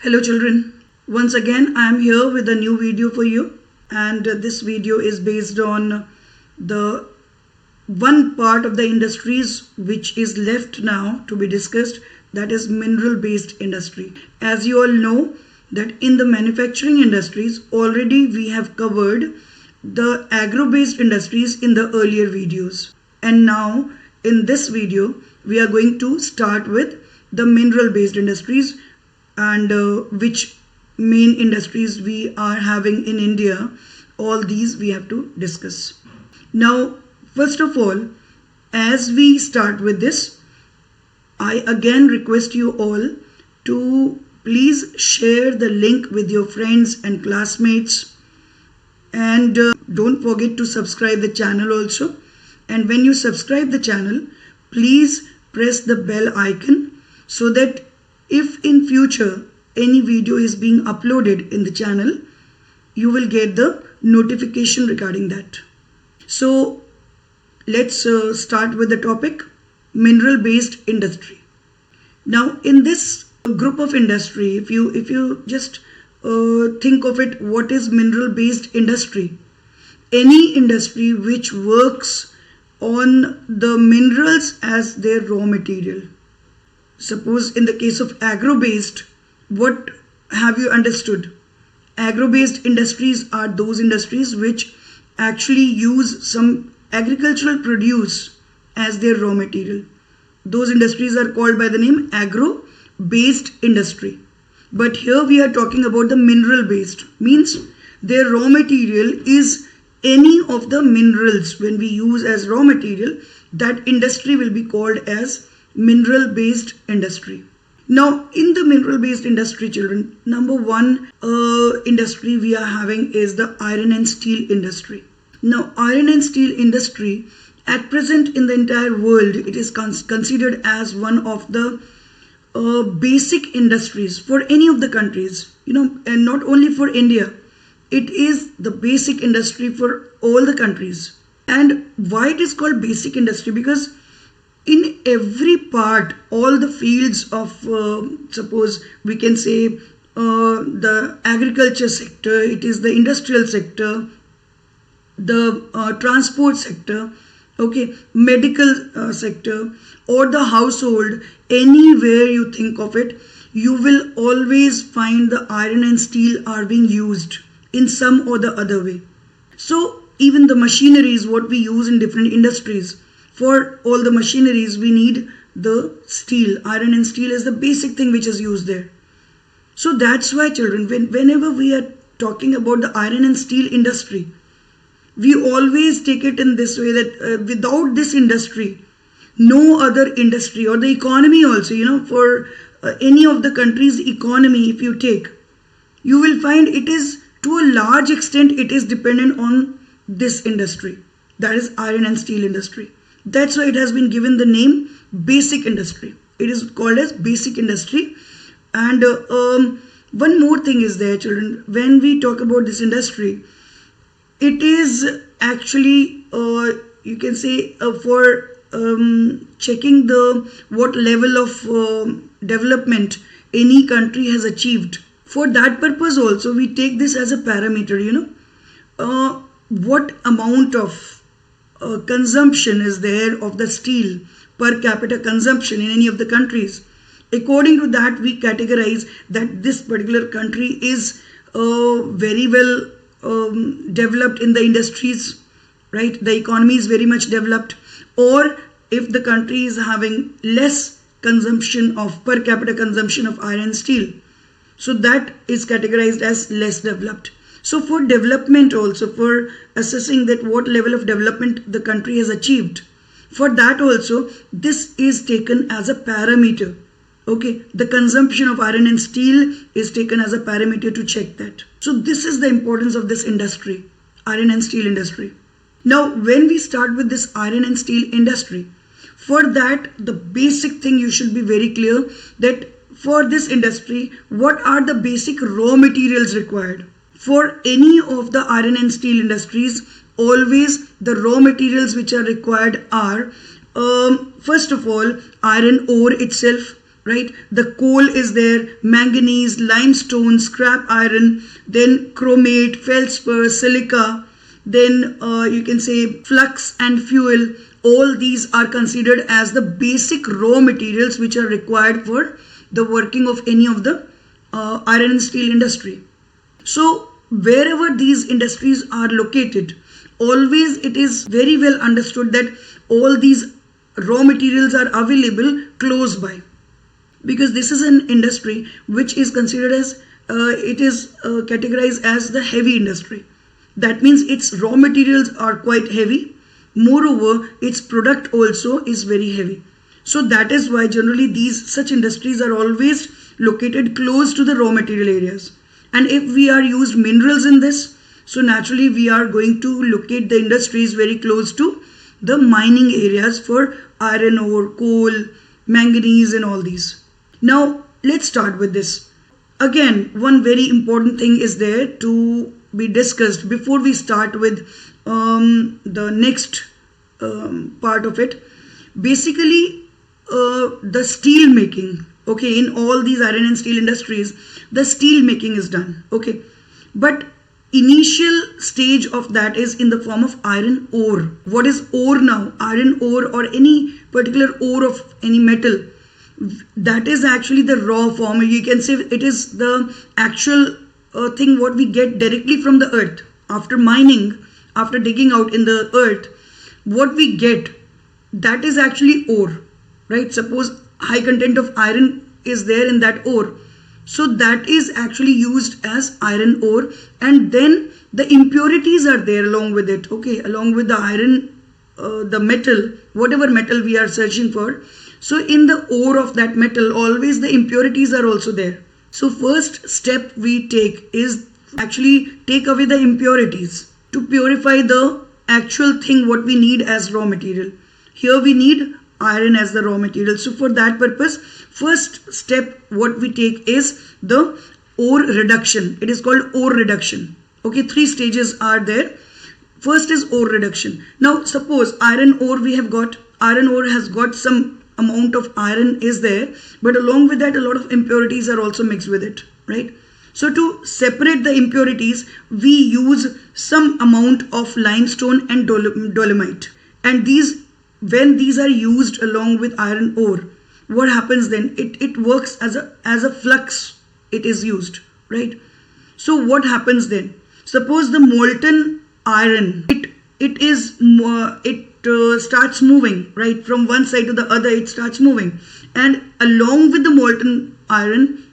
Hello children, once again I am here with a new video for you, and this video is based on the one part of the industries which is left now to be discussed, that is mineral based industry. As you all know that in the manufacturing industries already we have covered the agro based industries in the earlier videos, and now in this video we are going to start with the mineral based industries and which main industries we are having in India. All these we have to discuss. Now first of all, as we start with this, I again request you all to please share the link with your friends and classmates, and don't forget to subscribe the channel also. And when you subscribe the channel, please press the bell icon so that if in future any video is being uploaded in the channel, you will get the notification regarding that. So let's start with the topic mineral based industry. Now in this group of industry, if you just think of it, what is mineral based industry? Any industry which works on the minerals as their raw material. Suppose in the case of agro-based, what have you understood? Agro-based industries are those industries which actually use some agricultural produce as their raw material. Those industries are called by the name agro-based industry. But here we are talking about the mineral-based, means their raw material is any of the minerals. When we use as raw material, that industry will be called as mineral based industry. Now in the mineral based industry, children, number one industry we are having is the iron and steel industry. Now iron and steel industry at present in the entire world, it is considered as one of the basic industries for any of the countries, and not only for India. It is the basic industry for all the countries. And why it is called basic industry? Because in every part, all the fields of suppose we can say the agriculture sector, it is the industrial sector, the transport sector, okay, medical sector, or the household, anywhere you think of it, you will always find the iron and steel are being used in some or the other way. So even the machineries what we use in different industries, for all the machineries we need the steel. Iron and steel is the basic thing which is used there. So that's why, children, whenever we are talking about the iron and steel industry, we always take it in this way that without this industry, no other industry or the economy also, for any of the country's economy, if you take, you will find it is to a large extent it is dependent on this industry, that is iron and steel industry. That's why it has been given the name basic industry. It is called as basic industry. And one more thing is there, children. When we talk about this industry, it is actually you can say for checking what level of development any country has achieved. For that purpose also we take this as a parameter, what amount of consumption is there of the steel, per capita consumption in any of the countries. According to that we categorize that this particular country is very well developed in the industries, right? The economy is very much developed. Or if the country is having less consumption of per capita consumption of iron and steel, so that is categorized as less developed. So for development also, for assessing that what level of development the country has achieved, for that also this is taken as a parameter. Okay, the consumption of iron and steel is taken as a parameter to check that. So this is the importance of this industry, iron and steel industry. Now when we start with this iron and steel industry, for that the basic thing you should be very clear that for this industry, what are the basic raw materials required? For any of the iron and steel industries, always the raw materials which are required are first of all iron ore itself, right? The coal is there, manganese, limestone, scrap iron, then chromate, feldspar, silica, then you can say flux and fuel. All these are considered as the basic raw materials which are required for the working of any of the iron and steel industry. So wherever these industries are located, always it is very well understood that all these raw materials are available close by, because this is an industry which is considered as it is categorized as the heavy industry. That means its raw materials are quite heavy. Moreover, its product also is very heavy. So that is why generally these such industries are always located close to the raw material areas. And if we are used minerals in this, so naturally we are going to locate the industries very close to the mining areas for iron ore, coal, manganese and all these. Now let's start with this. Again, one very important thing is there to be discussed before we start with the next part of it. Basically, the steel making, okay, in all these iron and steel industries, the steel making is done, okay, but initial stage of that is in the form of iron ore. What is ore now? Iron ore or any particular ore of any metal, that is actually the raw form. You can say it is the actual thing what we get directly from the earth. After mining, after digging out in the earth, what we get, that is actually ore, right? Suppose high content of iron is there in that ore, so that is actually used as iron ore, and then the impurities are there along with it, okay, along with the iron, the metal, whatever metal we are searching for. So in the ore of that metal, always the impurities are also there. So first step we take is actually take away the impurities to purify the actual thing what we need as raw material. Here we need iron as the raw material. So for that purpose, first step what we take is the ore reduction. It is called ore reduction. Okay, 3 stages are there. First is ore reduction. Now suppose iron ore we have got, iron ore has got some amount of iron is there, but along with that a lot of impurities are also mixed with it, right? So to separate the impurities, we use some amount of limestone and dolomite, and these, when these are used along with iron ore, what happens then? It works as a flux. It is used, right? So what happens then? Suppose the molten iron, it starts moving, right? From one side to the other it starts moving, and along with the molten iron,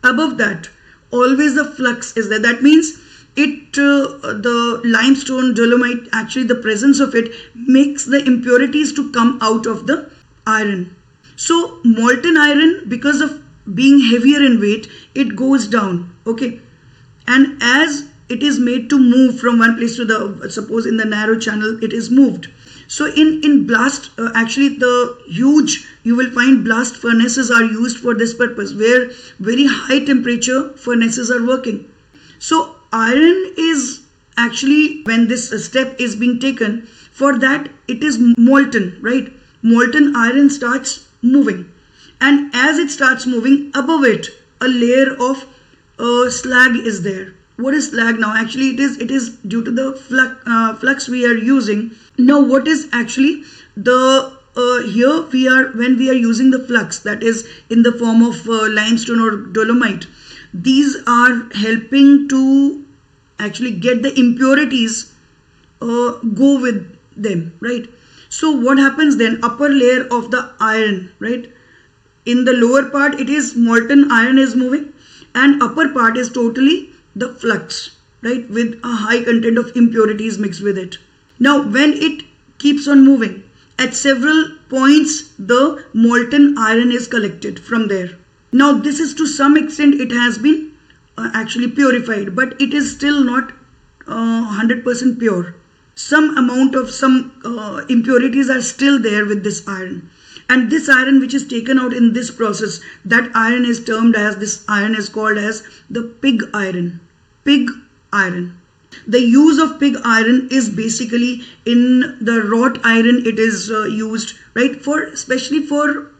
above that always the flux is there. That means the limestone, dolomite, actually the presence of it makes the impurities to come out of the iron. So molten iron, because of being heavier in weight, it goes down, okay, and as it is made to move from one place to the, suppose in the narrow channel it is moved. So in blast, actually the huge, you will find blast furnaces are used for this purpose, where very high temperature furnaces are working. So iron is actually, when this step is being taken, for that it is molten, right? Molten iron starts moving, and as it starts moving, above it a layer of slag is there. What is slag now? Actually it is due to the flux we are using. Now what is actually the here we are, when we are using the flux, that is in the form of limestone or dolomite, these are helping to actually get the impurities go with them, right? So what happens then? Upper layer of the iron, right? In the lower part it is molten iron is moving, and upper part is totally the flux, right, with a high content of impurities mixed with it. Now when it keeps on moving, at several points the molten iron is collected from there. Now this is, to some extent it has been actually purified, but it is still not 100% pure. Some amount of impurities are still there with this iron, and this iron which is taken out in this process, that iron is termed as, this iron is called as the pig iron. Pig iron. The use of pig iron is basically in the wrought iron. It is used, right, for especially for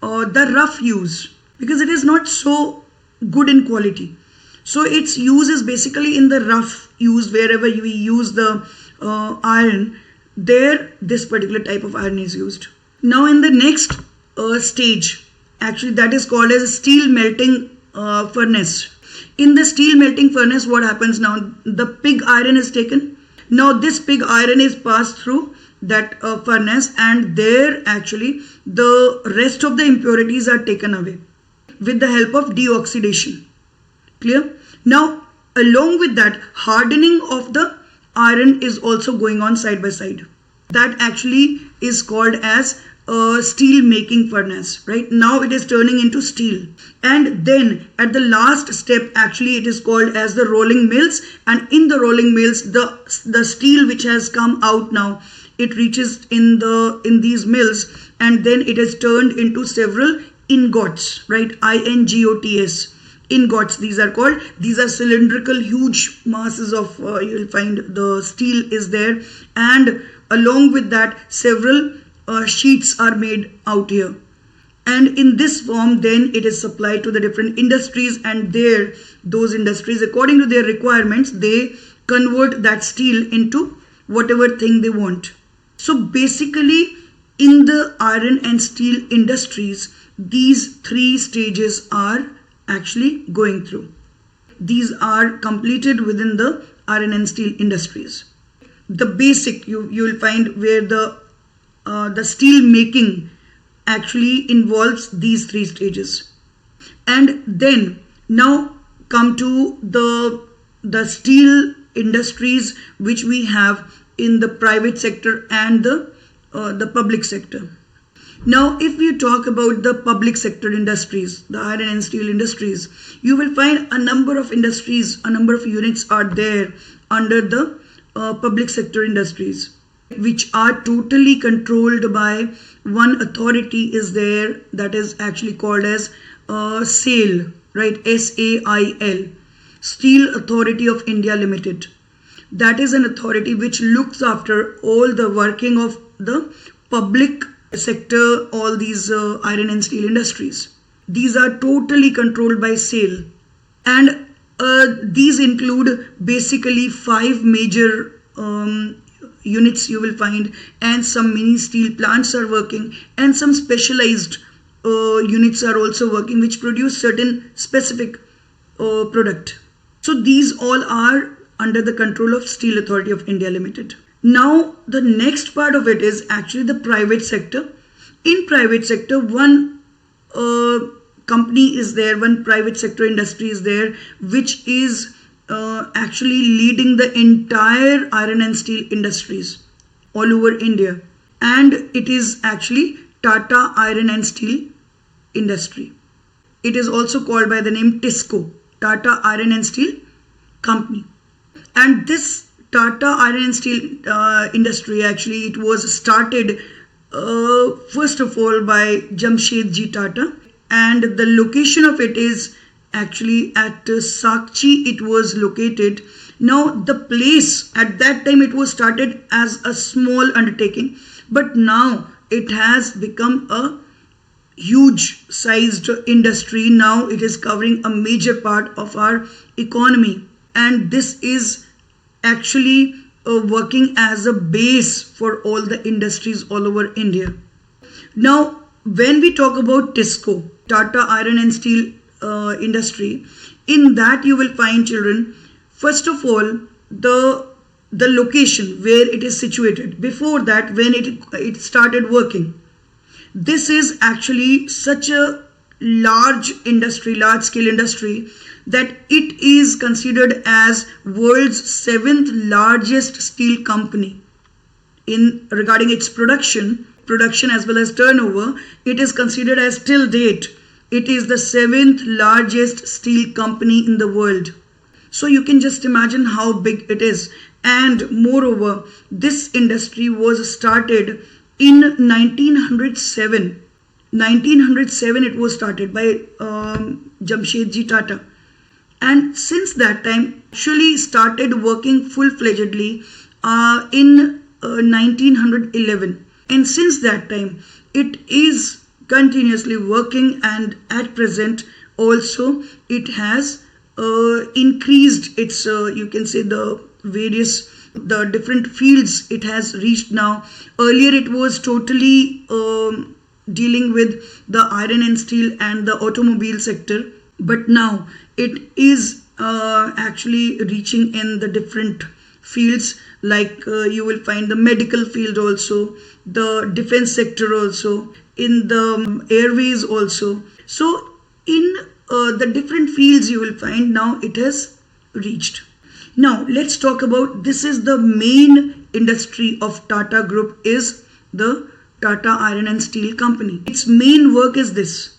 the rough use, because it is not so good in quality. So its use is basically in the rough use, wherever we use the iron, there this particular type of iron is used. Now in the next stage, actually that is called as a steel melting furnace. In the steel melting furnace, what happens now? The pig iron is taken. Now this pig iron is passed through that furnace, and there actually the rest of the impurities are taken away with the help of deoxidation. Clear? Now along with that, hardening of the iron is also going on side by side. That actually is called as a steel making furnace. Right now it is turning into steel, and then at the last step actually it is called as the rolling mills, and in the rolling mills the steel which has come out now, it reaches in these mills, and then it is turned into several ingots, right? INGOTS, ingots these are called. These are cylindrical huge masses of you will find the steel is there, and along with that several sheets are made out here, and in this form then it is supplied to the different industries, and there those industries, according to their requirements, they convert that steel into whatever thing they want. So basically in the iron and steel industries, these three stages are actually going through. These are completed within the iron and steel industries. The basic you will find where the steel making actually involves these three stages. And then now come to the steel industries which we have in the private sector and the public sector. Now if you talk about the public sector industries, the iron and steel industries, you will find a number of industries, a number of units are there under the public sector industries, which are totally controlled by one authority is there, that is actually called as SAIL, right? SAIL, Steel Authority of India Limited. That is an authority which looks after all the working of the public sector, all these iron and steel industries. These are totally controlled by SAIL, and these include basically 5 major units you will find, and some mini steel plants are working, and some specialized units are also working which produce certain specific product. So these all are under the control of Steel Authority of India Limited. Now the next part of it is actually the private sector. In private sector, one company is there, one private sector industry is there, which is actually leading the entire iron and steel industries all over India, and it is actually Tata Iron and Steel Industry. It is also called by the name TISCO, Tata Iron and Steel Company. And this Tata Iron and Steel Industry, actually it was started first of all by Jamshedji Tata, and the location of it is actually at Sakchi it was located. Now the place at that time, it was started as a small undertaking, but now it has become a huge sized industry. Now it is covering a major part of our economy, and this is actually working as a base for all the industries all over India. Now when we talk about TISCO, Tata Iron and Steel Industry, in that you will find, children, first of all the location where it is situated. Before that, when it started working, this is actually such a large industry, large scale industry, that it is considered as world's 7th largest steel company. In regarding its production as well as turnover, it is considered as till date, it is the 7th largest steel company in the world. So you can just imagine how big it is. And moreover, this industry was started in 1907. 1907 it was started by Jamshedji Tata. And since that time, actually started working full-fledgedly in 1911. And since that time, it is continuously working, and at present also it has increased its you can say the different fields it has reached now. Earlier it was totally dealing with the iron and steel and the automobile sector, but now it is actually reaching in the different fields, like you will find the medical field also, the defense sector also, in the airways also. So in the different fields you will find now it has reached. Now let's talk about, this is the main industry of Tata Group, is the Tata Iron and Steel Company. Its main work is this,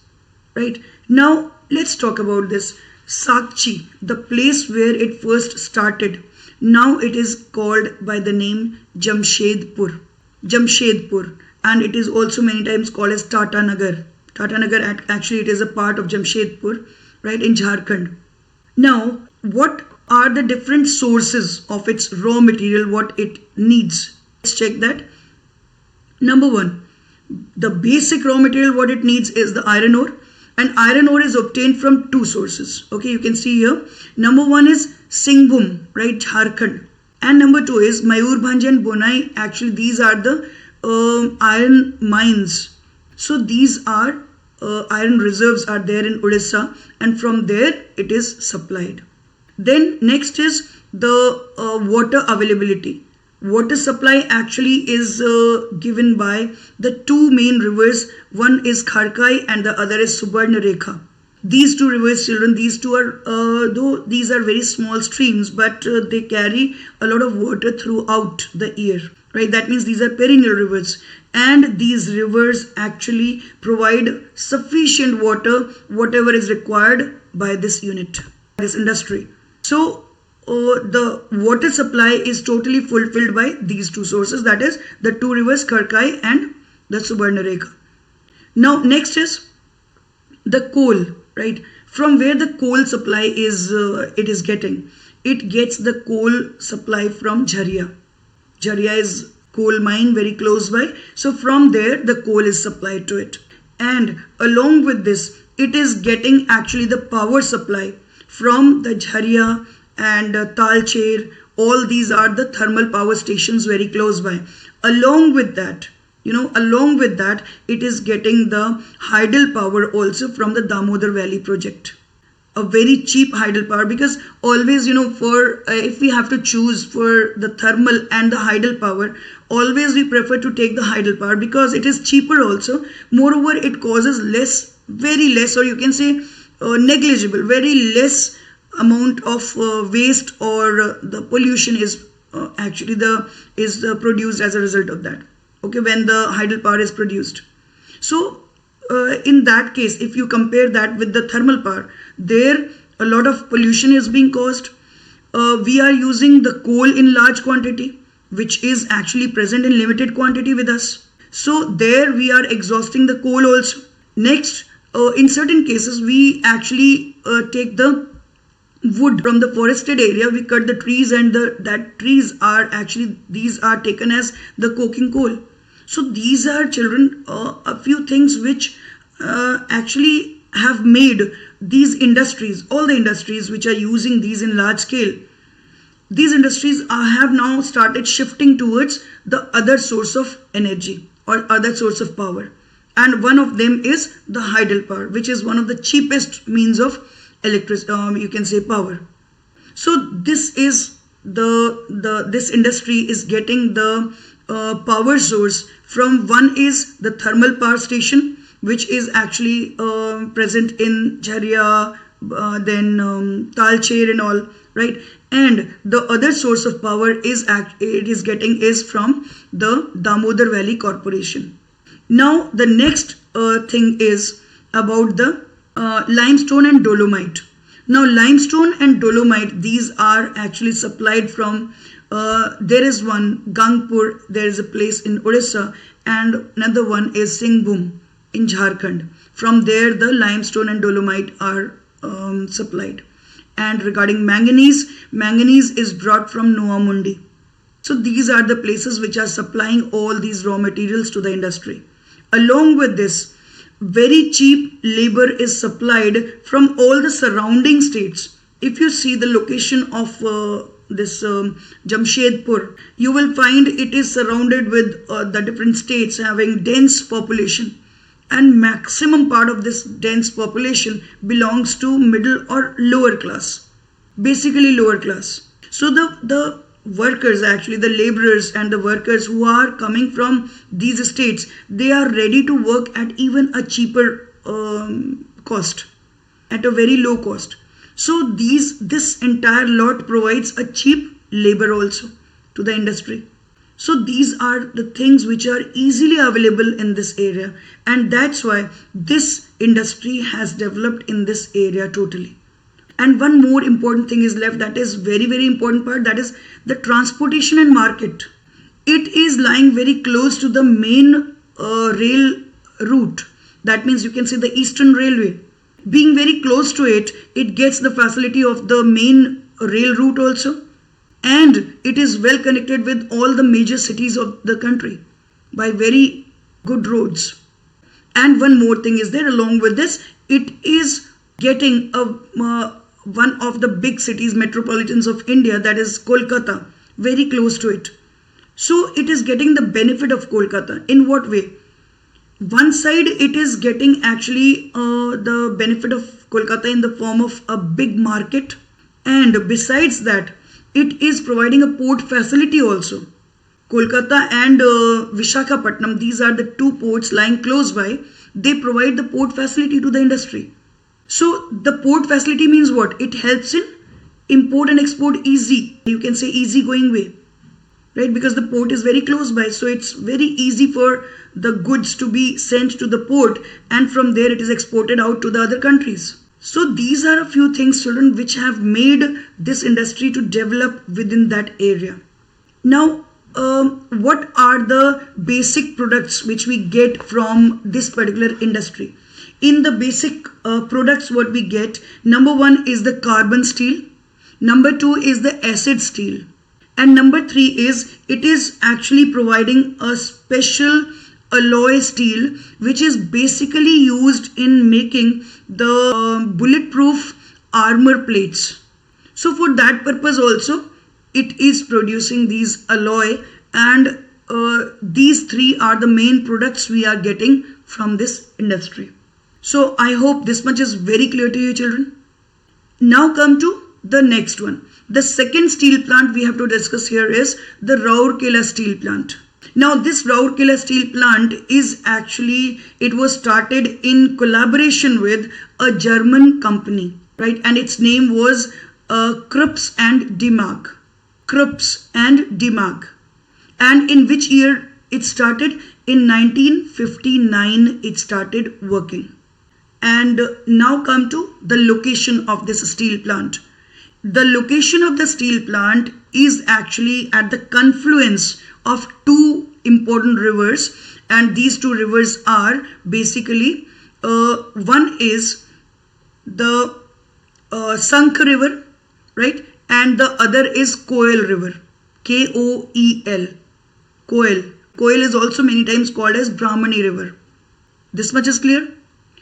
right? Now let's talk about this. Sakchi, the place where it first started, now it is called by the name Jamshedpur, and it is also many times called as Tata Nagar. Tata Nagar, actually it is a part of Jamshedpur, right, in Jharkhand. Now what are the different sources of its raw material, what it needs? Let's check that. Number one, the basic raw material what it needs is the iron ore, and iron ore is obtained from two sources. Okay, you can see here. Number one is Singhbhum, right, Jharkhand, and number two is Mayurbhanj and Bonai. Actually these are the iron mines. So these are iron reserves are there in Odisha, and from there it is supplied. Then next is the water availability. Water supply actually is given by the two main rivers. One is Kharkai and the other is Subarnarekha. These two rivers, children, these two are, though these are very small streams, but they carry a lot of water throughout the year, right? That means these are perennial rivers, and these rivers actually provide sufficient water, whatever is required by this unit, this industry. So the water supply is totally fulfilled by these two sources, that is the two rivers Kharkai and the Subarnarekha. Now next is the coal, right? From where the coal supply is it is getting. It gets the coal supply from Jharia. Jharia is coal mine very close by. So from there the coal is supplied to it. And along with this, it is getting actually the power supply from the Jharia and Talcher. All these are the thermal power stations very close by. Along with that, it is getting the hydel power also from the Damodar Valley project. A very cheap hydel power, because always, for if we have to choose for the thermal and the hydel power, always we prefer to take the hydel power because it is cheaper also. Moreover, it causes very less, or you can say negligible, very less amount of waste, or the pollution is actually produced as a result of that. Okay, when the hydel power is produced. So in that case, if you compare that with the thermal power, there a lot of pollution is being caused. We are using the coal in large quantity, which is actually present in limited quantity with us. So there we are exhausting the coal also. Next, in certain cases, we actually take the wood from the forested area. We cut the trees, and these are taken as the coking coal. So these are, children, a few things which actually have made these industries, all the industries which are using these in large scale, these industries have now started shifting towards the other source of energy or other source of power. And one of them is the hydel power, which is one of the cheapest means of electricity, you can say power. So this is this industry is getting the power source from, one is the thermal power station, which is actually present in Jharia, then Talcher and all, right? And the other source of power is from the Damodar Valley Corporation. Now the next thing is about the limestone and dolomite. Now limestone and dolomite, these are actually supplied from there is one Gangpur, there is a place in Odisha, and another one is Singhbhum in Jharkhand. From there the limestone and dolomite are supplied. And regarding manganese is brought from Noamundi. So these are the places which are supplying all these raw materials to the industry. Along with this, very cheap labor is supplied from all the surrounding states. If you see the location of this Jamshedpur, you will find it is surrounded with the different states having dense population, and maximum part of this dense population belongs to middle or lower class, basically lower class. So the workers, actually the laborers and the workers who are coming from these states, they are ready to work at even a cheaper cost, at a very low cost. So this entire lot provides a cheap labor also to the industry. So these are the things which are easily available in this area, and that's why this industry has developed in this area totally. And one more important thing is left, that is very, very important part, that is the transportation and market. It is lying very close to the main rail route. That means you can say the Eastern Railway. Being very close to it, it gets the facility of the main rail route also. And it is well connected with all the major cities of the country by very good roads. And one more thing is there along with this, it is getting one of the big cities, metropolitans of India, that is Kolkata, very close to it. So it is getting the benefit of Kolkata. In what way? One side it is getting actually the benefit of Kolkata in the form of a big market, and besides that it is providing a port facility also. Kolkata and Visakhapatnam, these are the two ports lying close by. They provide the port facility to the industry. So the port facility means what? It helps in import and export easy. You can say easy going way, right? Because the port is very close by. So it's very easy for the goods to be sent to the port, and from there it is exported out to the other countries. So these are a few things, children, which have made this industry to develop within that area. Now, what are the basic products which we get from this particular industry? In the basic products what we get, number one is the carbon steel, number two is the acid steel, and number three is it is actually providing a special alloy steel which is basically used in making the bulletproof armor plates. So for that purpose also it is producing these alloy, and these three are the main products we are getting from this industry. So I hope this much is very clear to you, children. Now come to the next one. The second steel plant we have to discuss here is the Rourkela steel plant. Now this Rourkela steel plant is actually, it was started in collaboration with a German company, right? And its name was Krups and Demag. Krups and Demag. And in which year it started? In 1959 it started working. And now come to the location of this steel plant. The location of the steel plant is actually at the confluence of two important rivers, and these two rivers are basically one is the Sank river, right, and the other is Koel river, Koel. Koel is also many times called as Brahmani river. This much is clear.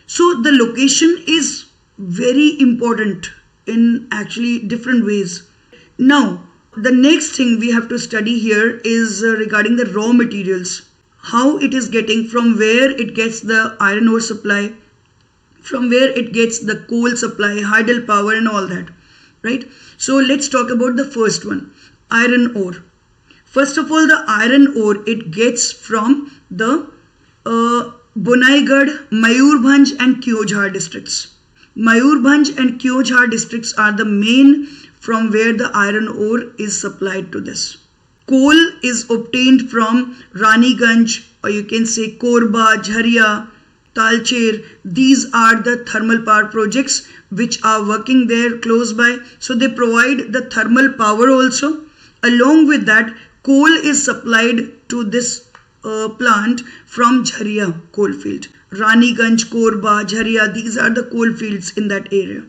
So the location is very important in actually different ways. Now the next thing we have to study here is regarding the raw materials. How it is getting, from where it gets the iron ore supply, from where it gets the coal supply, hydel power and all that, right? So let's talk about the first one, iron ore. First of all, the iron ore, it gets from the Bonaigarh, Mayurbhanj and Keonjhar districts. Mayurbhanj and Keonjhar districts are the main from where the iron ore is supplied to this. Coal is obtained from Raniganj, or you can say Korba, Jharia, Talcher. These are the thermal power projects which are working there close by. So they provide the thermal power also. Along with that, coal is supplied to this plant from Jharia coalfield. Raniganj, Korba, Jharia, these are the coal fields in that area.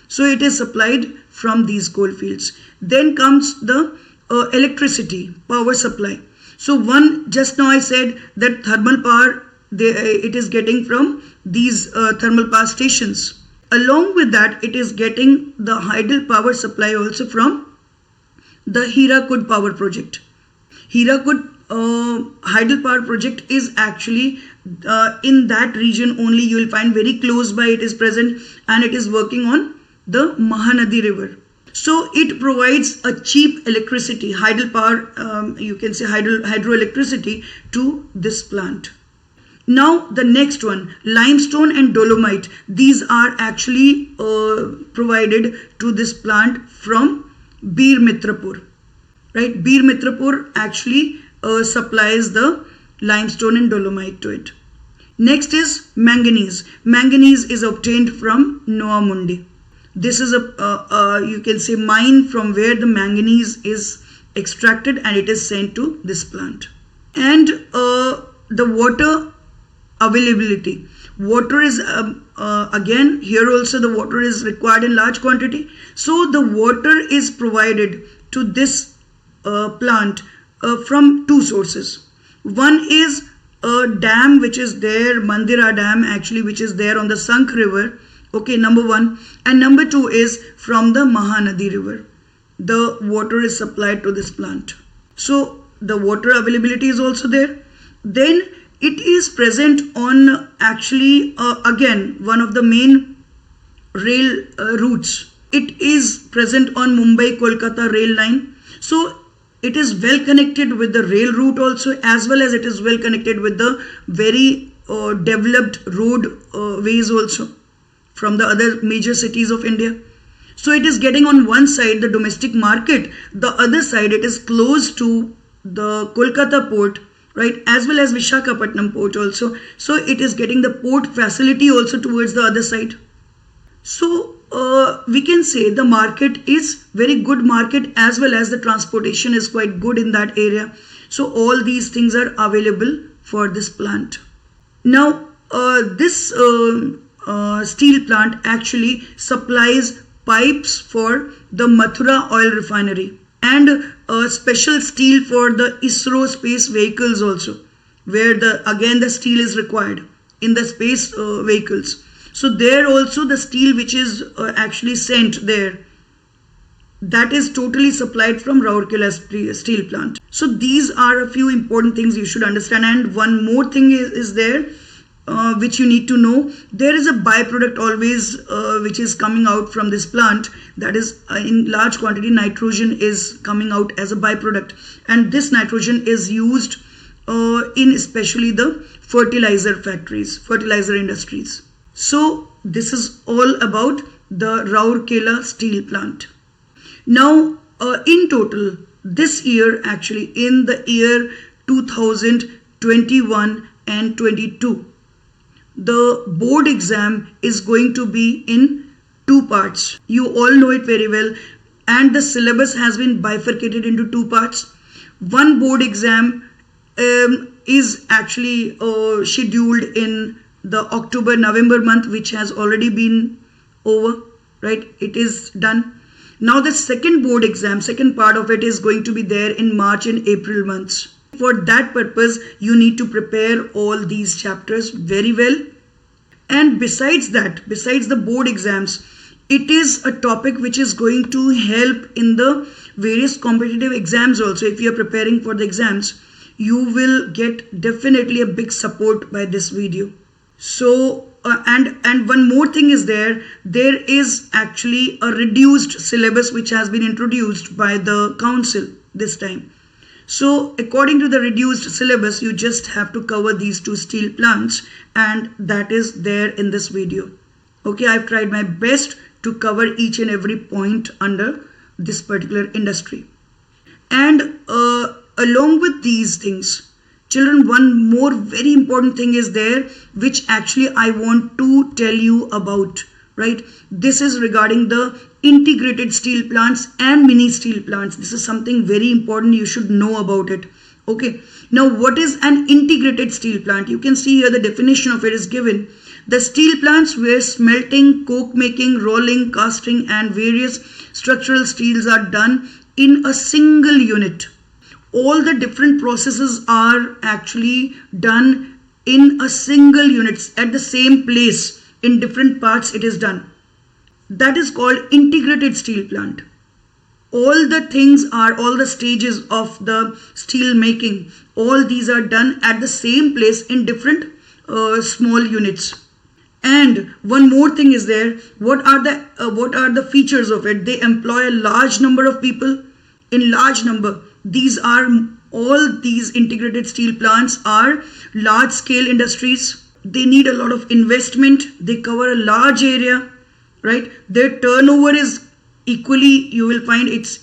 So it is supplied from these coal fields. Then comes the electricity, power supply. So one, just now I said that thermal power it is getting from these thermal power stations. Along with that, it is getting the hydel power supply also from the Hirakud power project. Hirakud hydel power project is actually in that region only. You will find very close by it is present, and it is working on the Mahanadi river. So it provides a cheap electricity, hydel power, you can say hydroelectricity to this plant. Now the next one, limestone and dolomite. These are actually provided to this plant from Bir Mitrapur. Right, Bir Mitrapur actually supplies the limestone and dolomite to it. Next is manganese. Manganese is obtained from Noamundi. This is a you can say mine from where the manganese is extracted, and it is sent to this plant. And the water availability. Water is again here also the water is required in large quantity. So the water is provided to this plant from two sources. One is a dam which is there, Mandira Dam actually, which is there on the Sank river. Okay, number one. And number two is from the Mahanadi river. The water is supplied to this plant. So the water availability is also there. Then it is present on actually again one of the main rail routes. It is present on Mumbai-Kolkata rail line. So it is well connected with the rail route also, as well as it is well connected with the very developed road ways also from the other major cities of India. So it is getting on one side the domestic market, the other side it is close to the Kolkata port, right, as well as Visakhapatnam port also. So it is getting the port facility also towards the other side. So we can say the market is very good market, as well as the transportation is quite good in that area. So all these things are available for this plant. Now this steel plant actually supplies pipes for the Mathura oil refinery, and special steel for the ISRO space vehicles also, where again the steel is required in the space vehicles. So there also the steel which is actually sent there, that is totally supplied from Rourkela steel plant. So these are a few important things you should understand. And one more thing is there which you need to know. There is a byproduct always which is coming out from this plant, that is in large quantity nitrogen is coming out as a byproduct, and this nitrogen is used in especially the fertilizer factories, fertilizer industries. So this is all about the Rourkela steel plant. Now in total this year, actually in the year 2021 and 22, the board exam is going to be in two parts. You all know it very well, and the syllabus has been bifurcated into two parts. One board exam is actually scheduled in the October-November month, which has already been over, right? It is done. Now the second board exam, second part of it is going to be there in March and April months. For that purpose, you need to prepare all these chapters very well. And besides that, besides the board exams, it is a topic which is going to help in the various competitive exams also. If you are preparing for the exams, you will get definitely a big support by this video. So and one more thing is there is actually a reduced syllabus which has been introduced by the council this time. So according to the reduced syllabus, you just have to cover these two steel plants, and that is there in this video. Okay, I've tried my best to cover each and every point under this particular industry. And along with these things, children, one more very important thing is there which actually I want to tell you about, right? This is regarding the integrated steel plants and mini steel plants. This is something very important, you should know about it. Okay, now what is an integrated steel plant? You can see here the definition of it is given. The steel plants where smelting, coke making, rolling, casting and various structural steels are done in a single unit. All the different processes are actually done in a single unit at the same place. In different parts it is done. That is called integrated steel plant. All the stages of the steel making, all these are done at the same place in different small units. And one more thing is there. What are the features of it? They employ a large number of people. In large number, all these integrated steel plants are large scale industries. They need a lot of investment. They cover a large area, right? Their turnover is equally, you will find it's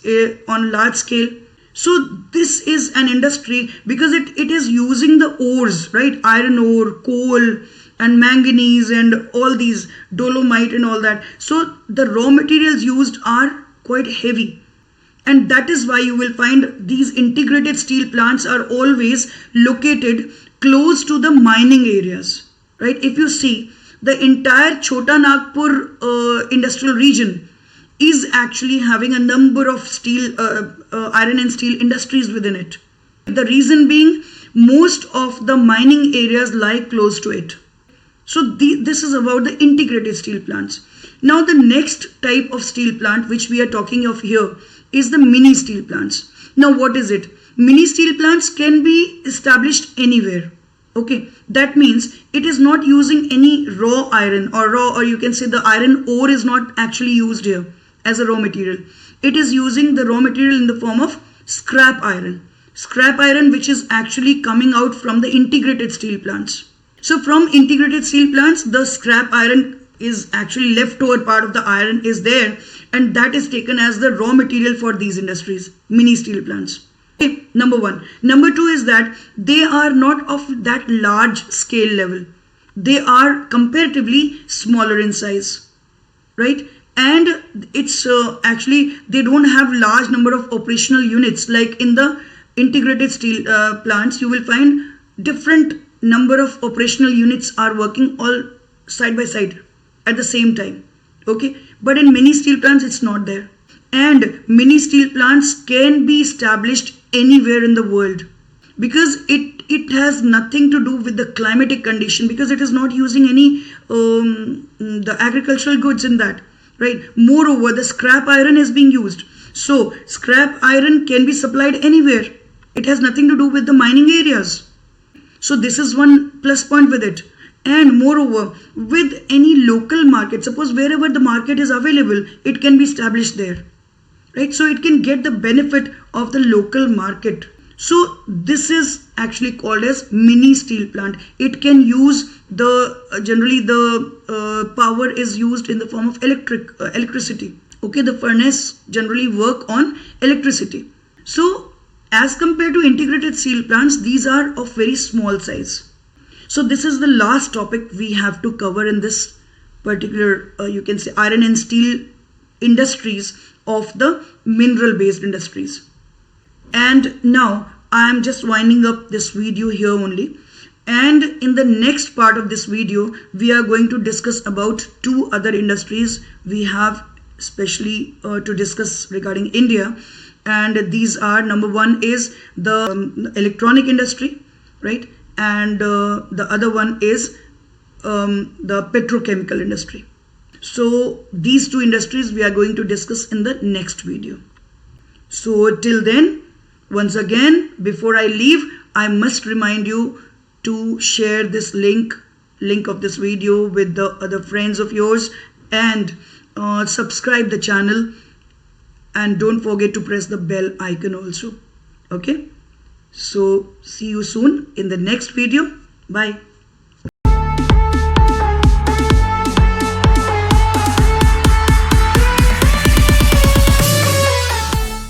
on large scale. So this is an industry because it is using the ores, right? Iron ore, coal and manganese and all these, dolomite and all that. So the raw materials used are quite heavy. And that is why you will find these integrated steel plants are always located close to the mining areas, right? If you see, the entire Chota Nagpur industrial region is actually having a number of iron and steel industries within it. The reason being, most of the mining areas lie close to it. So this is about the integrated steel plants. Now the next type of steel plant which we are talking of here is the mini steel plants. Now what is it? Mini steel plants can be established anywhere. Okay, that means it is not using any raw iron or you can say the iron ore is not actually used here as a raw material. It is using the raw material in the form of scrap iron. Scrap iron which is actually coming out from the integrated steel plants. So from integrated steel plants, the scrap iron is actually leftover part of the iron is there, and that is taken as the raw material for these industries, mini steel plants. Okay, number one. Number two is that they are not of that large scale level. They are comparatively smaller in size, right? And it's actually, they don't have large number of operational units. Like in the integrated steel plants, you will find different number of operational units are working all side by side at the same time. Okay, but in mini steel plants it's not there. And mini steel plants can be established anywhere in the world because it has nothing to do with the climatic condition, because it is not using any the agricultural goods in that, right? Moreover, the scrap iron is being used. So scrap iron can be supplied anywhere. It has nothing to do with the mining areas. So this is one plus point with it. And moreover, with any local market, suppose wherever the market is available, it can be established there, right? So it can get the benefit of the local market. So this is actually called as mini steel plant. It can use generally the power is used in the form of electricity. Okay, the furnace generally work on electricity. So as compared to integrated steel plants, these are of very small size. So this is the last topic we have to cover in this particular, you can say, iron and steel industries of the mineral based industries. And now I am just winding up this video here only. And in the next part of this video, we are going to discuss about two other industries we have especially to discuss regarding India. And these are, number one is the electronic industry, right? And the other one is the petrochemical industry. So these two industries we are going to discuss in the next video. So till then, once again, before I leave, I must remind you to share this link of this video with the other friends of yours, and subscribe the channel. And don't forget to press the bell icon also. Okay. So see you soon in the next video. Bye.